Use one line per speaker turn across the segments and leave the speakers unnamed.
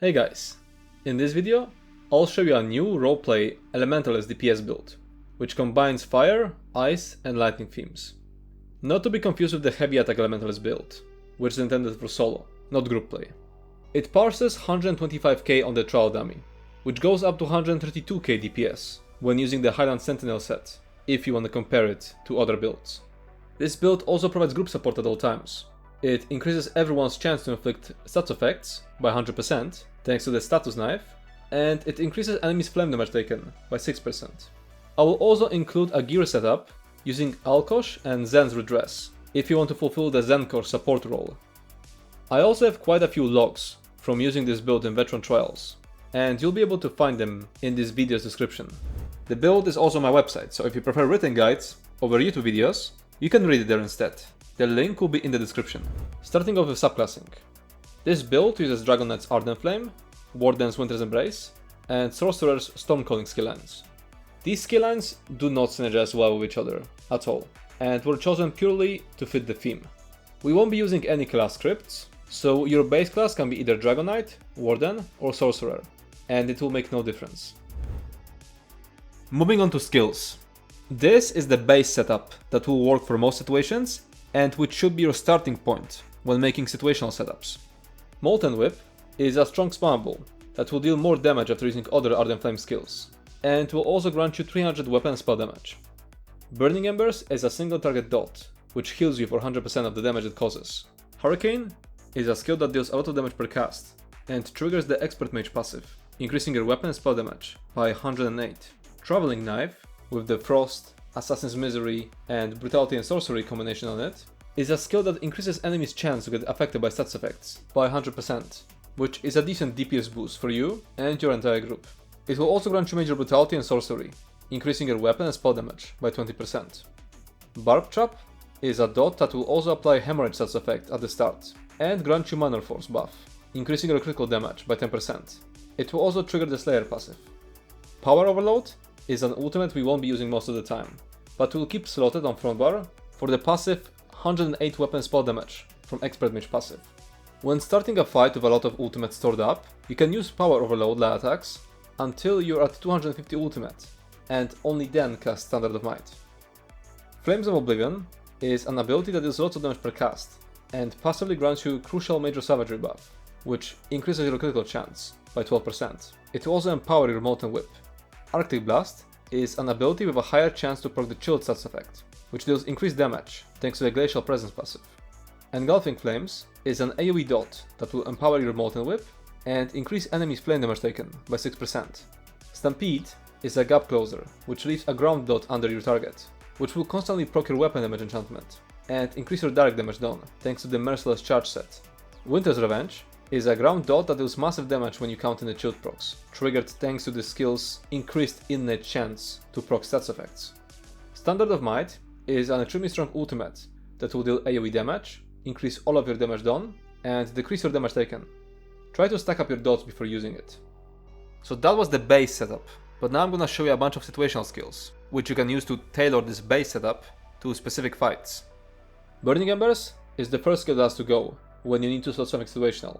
Hey guys, in this video I'll show you a new roleplay Elementalist DPS build, which combines fire, ice and lightning themes. Not to be confused with the heavy attack Elementalist build, which is intended for solo, not group play. It parses 125k on the trial dummy, which goes up to 132k DPS when using the Highland Sentinel set, if you want to compare it to other builds. This build also provides group support at all times. It increases everyone's chance to inflict stats effects by 100% thanks to the status knife, and it increases enemies' flame damage taken by 6%. I will also include a gear setup using Alkosh and Zen's Redress if you want to fulfill the Zenkosh support role. I also have quite a few logs from using this build in veteran trials, and you'll be able to find them in this video's description. The build is also on my website, so if you prefer written guides over YouTube videos, you can read it there instead. The link will be in the description. Starting off with subclassing. This build uses Dragon Knight's Ardent Flame, Warden's Winter's Embrace, and Sorcerer's Stormcalling skill lines. These skill lines do not synergize well with each other at all, and were chosen purely to fit the theme. We won't be using any class scripts, so your base class can be either Dragon Knight, Warden, or Sorcerer, and it will make no difference. Moving on to skills. This is the base setup that will work for most situations, and which should be your starting point when making situational setups. Molten Whip is a strong spammable that will deal more damage after using other Ardent Flame skills, and will also grant you 300 weapon spell damage. Burning Embers is a single target dot, which heals you for 100% of the damage it causes. Hurricane is a skill that deals a lot of damage per cast, and triggers the Expert Mage passive, increasing your weapon spell damage by 108. Traveling Knife, with the Frost, Assassin's Misery, and Brutality and Sorcery combination on it, is a skill that increases enemies' chance to get affected by stats effects by 100%, which is a decent DPS boost for you and your entire group. It will also grant you major Brutality and Sorcery, increasing your weapon and spell damage by 20. Barb Trap is a dot that will also apply Hemorrhage stats effect at the start, and grant you Manor Force buff, increasing your critical damage by 10%. It will also trigger the Slayer passive. Power Overload is an ultimate we won't be using most of the time, but will keep slotted on front bar for the passive 108 weapon spell damage from Expert Mage passive. When starting a fight with a lot of ultimates stored up, you can use Power Overload light attacks until you're at 250 ultimate, and only then cast Standard of Might. Flames of Oblivion is an ability that deals lots of damage per cast, and passively grants you Crucial Major Savagery buff, which increases your critical chance by 12%. It will also empower your Molten Whip. Arctic Blast is an ability with a higher chance to proc the Chilled stats effect, which deals increased damage thanks to the Glacial Presence passive. Engulfing Flames is an AoE dot that will empower your Molten Whip and increase enemies' flame damage taken by 6%. Stampede is a gap closer, which leaves a ground dot under your target, which will constantly proc your weapon damage enchantment and increase your direct damage done thanks to the Merciless Charge set. Winter's Revenge is a ground dot that deals massive damage when you count in the Chilled procs, triggered thanks to the skill's increased innate chance to proc stats effects. Standard of Might is an extremely strong ultimate that will deal AoE damage, increase all of your damage done, and decrease your damage taken. Try to stack up your dots before using it. So that was the base setup, but now I'm gonna show you a bunch of situational skills, which you can use to tailor this base setup to specific fights. Burning Embers is the first skill that has to go when you need to slot something situational,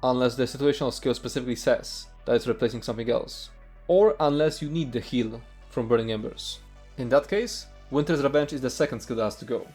unless the situational skill specifically says that it's replacing something else, or unless you need the heal from Burning Embers. In that case, Winter's Revenge is the second skill that has to go.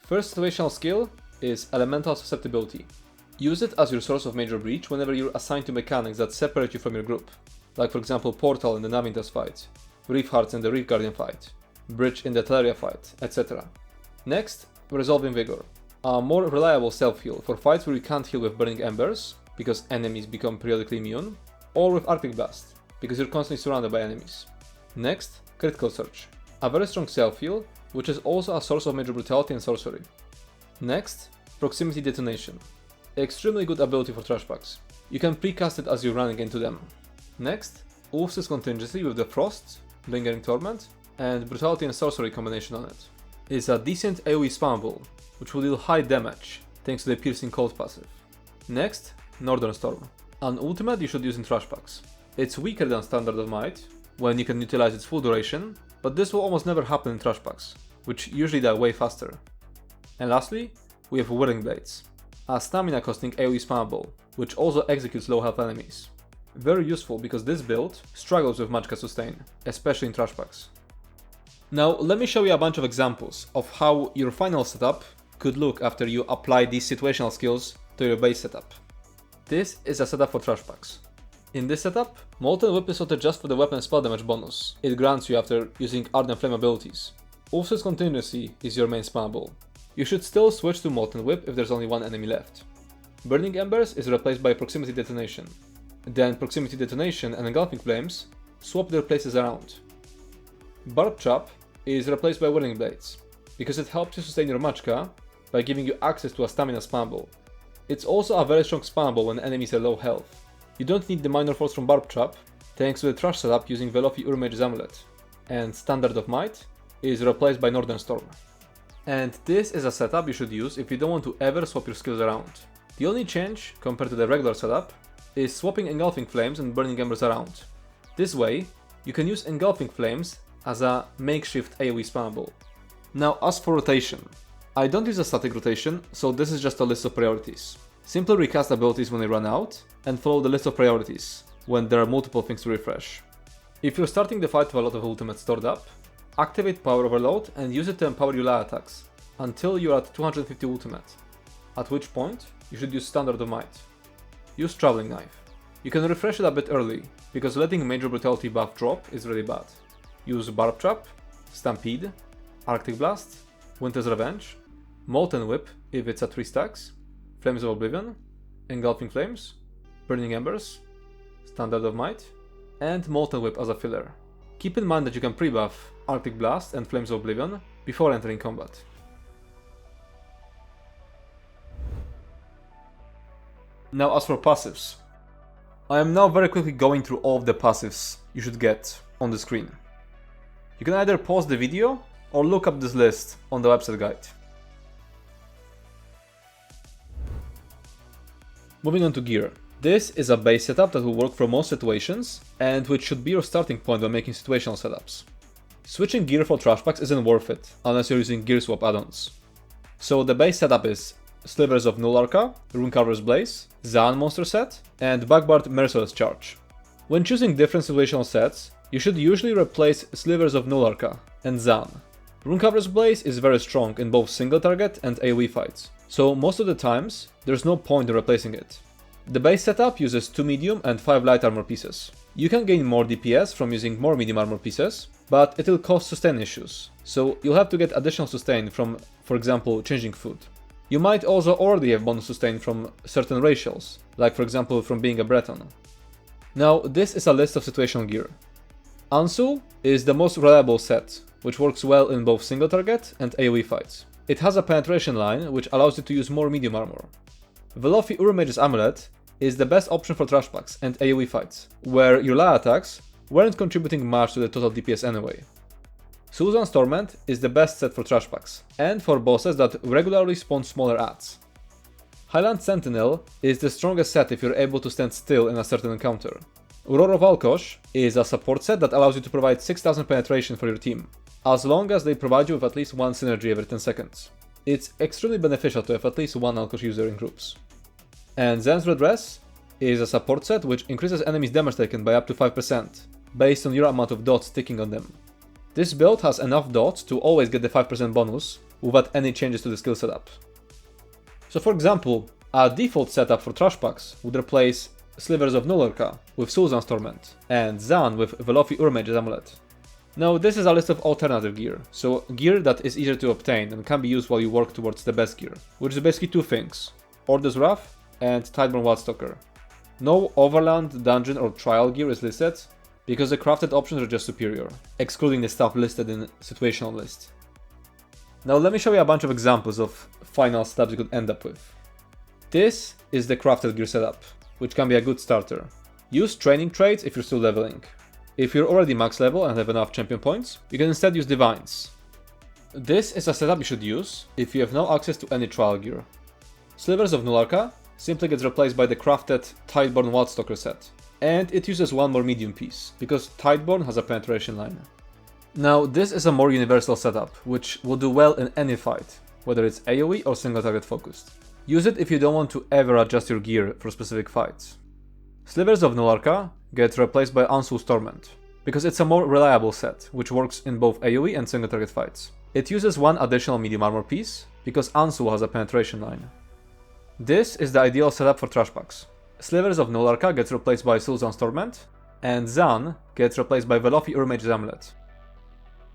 First situational skill is Elemental Susceptibility. Use it as your source of major breach whenever you're assigned to mechanics that separate you from your group, like for example Portal in the Navintas fight, Reef Hearts in the Reef Guardian fight, Bridge in the Teleria fight, etc. Next, Resolving Vigor, a more reliable self-heal for fights where you can't heal with Burning Embers, because enemies become periodically immune, or with Arctic Blast, because you're constantly surrounded by enemies. Next, Critical Surge, a very strong self-heal, which is also a source of major brutality and sorcery. Next, Proximity Detonation, extremely good ability for trash packs. You can precast it as you're running into them. Next, Ulf's Contingency with the Frost, Lingering Torment, and Brutality and Sorcery combination on it. It's a decent AoE spammable, which will deal high damage thanks to the Piercing Cold passive. Next, Northern Storm, an ultimate you should use in trash packs. It's weaker than Standard of Might, when you can utilize its full duration, but this will almost never happen in trash packs, which usually die way faster. And lastly, we have Whirling Blades. a stamina costing AoE spammable, which also executes low health enemies. Very useful because this build struggles with magicka sustain, especially in trash packs. Now let me show you a bunch of examples of how your final setup could look after you apply these situational skills to your base setup. This is a setup for trash packs. In this setup, Molten Whip is sorted just for the weapon spell damage bonus it grants you after using Ardent Flame abilities. Ulcer's Continuously is your main spammable. You should still switch to Molten Whip if there's only one enemy left. Burning Embers is replaced by Proximity Detonation. Then Proximity Detonation and Engulfing Flames swap their places around. Barb Trap is replaced by Whirling Blades, because it helps you sustain your magicka by giving you access to a stamina spammable. It's also a very strong spammable when enemies are low health. You don't need the Minor Force from Barb Trap, thanks to the trash setup using Velofi Urmage's Amulet, and Standard of Might is replaced by Northern Storm. And this is a setup you should use if you don't want to ever swap your skills around. The only change, compared to the regular setup, is swapping Engulfing Flames and Burning Embers around. This way, you can use Engulfing Flames as a makeshift AoE spammable. Now as for rotation, I don't use a static rotation, so this is just a list of priorities. Simply recast abilities when they run out, and follow the list of priorities when there are multiple things to refresh. If you're starting the fight with a lot of ultimates stored up, activate Power Overload and use it to empower your Laya attacks until you're at 250 ultimate, at which point you should use Standard of Might. Use Traveling Knife. You can refresh it a bit early, because letting Major Brutality buff drop is really bad. Use Barb Trap, Stampede, Arctic Blast, Winter's Revenge, Molten Whip if it's at 3 stacks, Flames of Oblivion, Engulfing Flames, Burning Embers, Standard of Might, and Molten Whip as a filler. Keep in mind that you can pre-buff Arctic Blast and Flames of Oblivion before entering combat. Now as for passives. I am now very quickly going through all of the passives you should get on the screen. You can either pause the video or look up this list on the website guide. Moving on to gear. This is a base setup that will work for most situations and which should be your starting point when making situational setups. Switching gear for trash packs isn't worth it unless you're using gear swap add-ons. So the base setup is Slivers of Null-Arca, Runecarver's Blaze, Zaan monster set, and Backbard Merciless Charge. When choosing different situational sets, you should usually replace Slivers of Null-Arca and Zaan. Runecarver's Blaze is very strong in both single target and AoE fights, so most of the times there's no point in replacing it. The base setup uses 2 medium and 5 light armor pieces. You can gain more DPS from using more medium armor pieces, but it'll cause sustain issues, so you'll have to get additional sustain from, for example, changing food. You might also already have bonus sustain from certain racials, like for example from being a Breton. Now this is a list of situational gear. Ansul is the most reliable set, which works well in both single target and AoE fights. It has a penetration line which allows you to use more medium armor. Velofi Urmage's Amulet is the best option for trash packs and AoE fights, where your Laya attacks weren't contributing much to the total DPS anyway. Susan's Torment is the best set for trash packs, and for bosses that regularly spawn smaller adds. Highland Sentinel is the strongest set if you're able to stand still in a certain encounter. Roar of Alkosh is a support set that allows you to provide 6000 penetration for your team, as long as they provide you with at least one synergy every 10 seconds. It's extremely beneficial to have at least one Alkosh user in groups. And Zen's Redress is a support set which increases enemies' damage taken by up to 5%, based on your amount of dots sticking on them. This build has enough dots to always get the 5% bonus without any changes to the skill setup. So for example, a default setup for trash packs would replace Slivers of Null-Arca with Susan's Torment, and Zaan with Velofi Urmage's Amulet. Now this is a list of alternative gear, so gear that is easier to obtain and can be used while you work towards the best gear, which is basically 2 things, Order's Wrath and Tideborn Wildstalker. No Overland, Dungeon or Trial gear is listed, because the crafted options are just superior, excluding the stuff listed in situational list. Now let me show you a bunch of examples of final setups you could end up with. This is the crafted gear setup, which can be a good starter. Use training traits if you're still leveling. If you're already max level and have enough champion points, you can instead use Divines. This is a setup you should use if you have no access to any trial gear. Slivers of Null-Arca simply gets replaced by the crafted Tideborn Wildstalker set, and it uses one more medium piece, because Tideborn has a penetration line. Now this is a more universal setup, which will do well in any fight, whether it's AoE or single target focused. Use it if you don't want to ever adjust your gear for specific fights. Slivers of Nularka get replaced by Ansu's Torment, because it's a more reliable set, which works in both AoE and single target fights. It uses one additional medium armor piece, because Ansu has a penetration line. This is the ideal setup for trash packs. Slivers of Nularka gets replaced by Sulzan's Torment, and Zan gets replaced by Velofi Urmage's Amulet.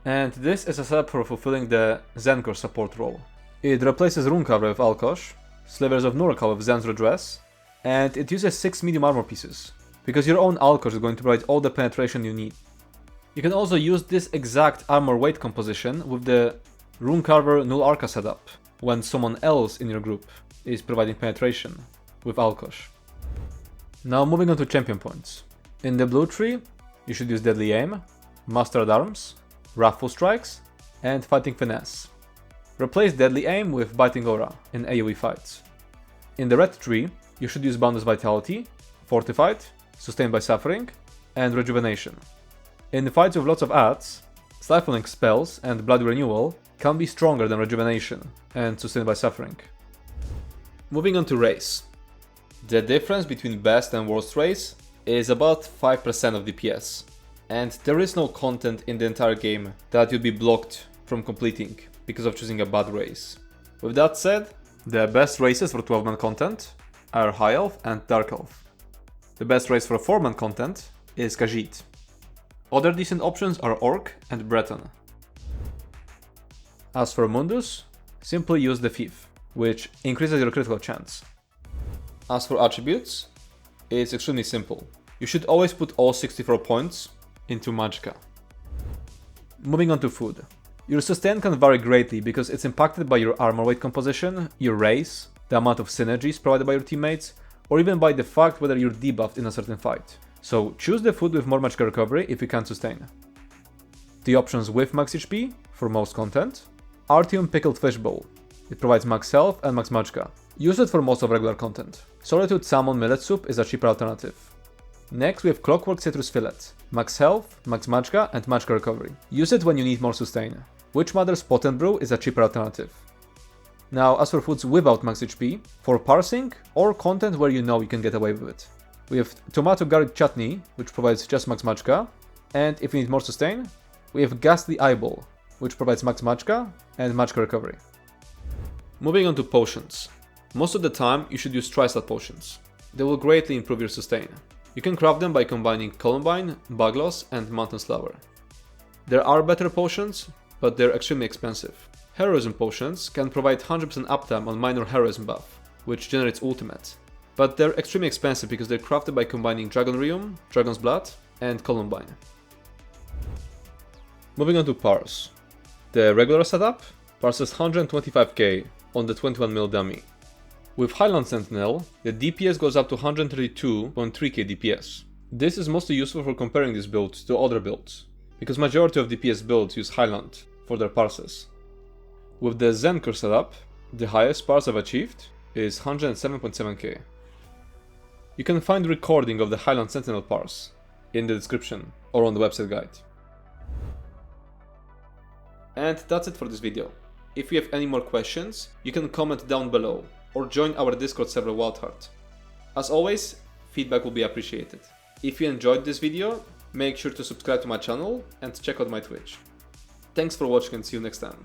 And this is a setup for fulfilling the Zenkosh support role. It replaces Runecarver with Alkosh, Slivers of Nularka with Zan's Redress, and it uses 6 medium armor pieces, because your own Alkosh is going to provide all the penetration you need. You can also use this exact armor weight composition with the Runecarver Nularka setup, when someone else in your group is providing penetration with Alkosh. Now moving on to champion points. In the blue tree, you should use Deadly Aim, Mastered Arms, Wrathful Strikes, and Fighting Finesse. Replace Deadly Aim with Biting Aura in AoE fights. In the red tree, you should use Boundless Vitality, Fortified, Sustained by Suffering, and Rejuvenation. In fights with lots of adds, Stifling spells and Blood Renewal can be stronger than Rejuvenation and Sustained by Suffering. Moving on to race. The difference between best and worst race is about 5% of DPS, and there is no content in the entire game that you'd be blocked from completing because of choosing a bad race. With that said, the best races for 12-man content are High Elf and Dark Elf. The best race for 4-man content is Khajiit. Other decent options are Orc and Breton. As for Mundus, simply use the Thief, which increases your critical chance. As for attributes, it's extremely simple. You should always put all 64 points into magicka. Moving on to food. Your sustain can vary greatly because it's impacted by your armor weight composition, your race, the amount of synergies provided by your teammates, or even by the fact whether you're debuffed in a certain fight. So choose the food with more magicka recovery if you can't sustain. The options with max HP, for most content, Artium Pickled Fish Bowl. It provides max health and max magicka. Use it for most of regular content. Solitude Salmon Millet Soup is a cheaper alternative. Next we have Clockwork Citrus Fillet. Max health, max magicka, and magicka recovery. Use it when you need more sustain. Witchmother's Pot and Brew is a cheaper alternative. Now as for foods without max HP, for parsing or content where you know you can get away with it, we have Tomato Garlic Chutney, which provides just max magicka, and if you need more sustain, we have Ghastly Eyeball, which provides max magicka and magicka recovery. Moving on to potions. Most of the time you should use Tri-Slot potions. They will greatly improve your sustain. You can craft them by combining Columbine, Bugloss, and Mountain Flower. There are better potions, but they're extremely expensive. Heroism potions can provide 100% uptime on minor heroism buff, which generates ultimate. But they're extremely expensive because they're crafted by combining Dragon Rheum, Dragon's Blood, and Columbine. Moving on to Parse. The regular setup parses 125k on the 21mm dummy. With Highland Sentinel, the DPS goes up to 132.3k DPS. This is mostly useful for comparing this build to other builds, because majority of DPS builds use Highland for their parses. With the Zenkosh setup, the highest parse I've achieved is 107.7k. You can find recording of the Highland Sentinel parse in the description or on the website guide. And that's it for this video. If you have any more questions, you can comment down below or join our Discord server Wildheart. As always, feedback will be appreciated. If you enjoyed this video, make sure to subscribe to my channel and check out my Twitch. Thanks for watching and see you next time.